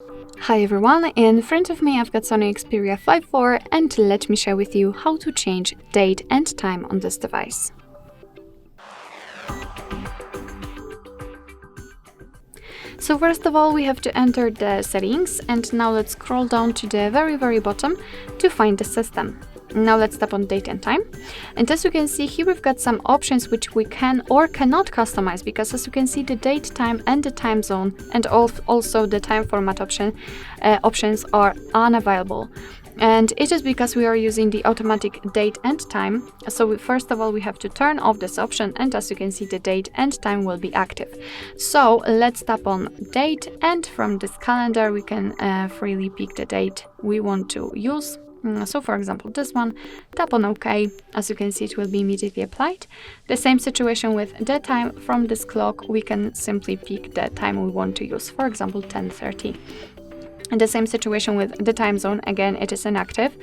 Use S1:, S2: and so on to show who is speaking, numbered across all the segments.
S1: Hi everyone, in front of me I've got SONY Xperia 5.4 and let me share with you how to change date and time on this device. So first of all we have to enter the settings, and now let's scroll down to the very bottom to find the system. Now let's tap on date and time, and as you can see here we've got some options which we can or cannot customize, because as you can see the date, time and the time zone and also the time format options are unavailable. And it is because we are using the automatic date and time. So first of all we have to turn off this option, and as you can see the date and time will be active. So let's tap on date, and from this calendar we can freely pick the date we want to use. So for example this one, tap on OK, as you can see it will be immediately applied. The same situation with the time. From this clock we can simply pick the time we want to use, for example 10:30. And the same situation with the time zone, again it is inactive.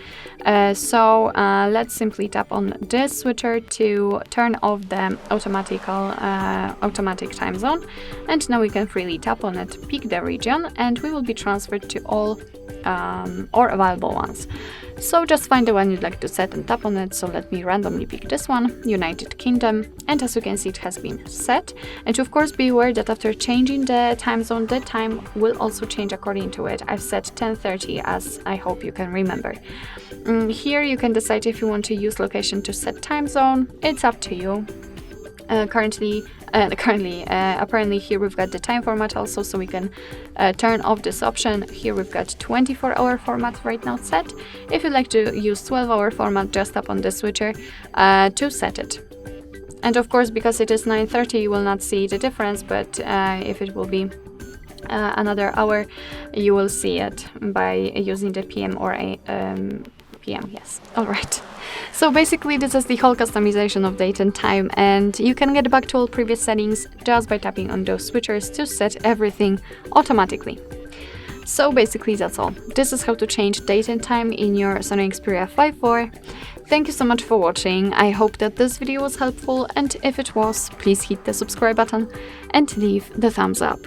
S1: Let's simply tap on this switcher to turn off the automatic time zone, and now we can freely tap on it, pick the region, and we will be transferred to all or available ones. So just find the one you'd like to set and tap on it. So let me randomly pick this one, United Kingdom, and as you can see it has been set. And of course be aware that after changing the time zone, the time will also change according to it. I've set 10:30, as I hope you can remember. Here you can decide if you want to use location to set time zone. It's up to you. Apparently here we've got the time format also, so we can turn off this option. Here we've got 24-hour format right now set. If you'd like to use 12-hour format, just tap on the switcher to set it. And of course, because it is 9:30, you will not see the difference, but if it will be another hour, you will see it by using the PM or PM, yes. All right. So basically this is the whole customization of date and time, and you can get back to all previous settings just by tapping on those switchers to set everything automatically. So basically that's all. This is how to change date and time in your SONY Xperia 5.4. Thank you so much for watching. I hope that this video was helpful, and if it was, please hit the subscribe button and leave the thumbs up.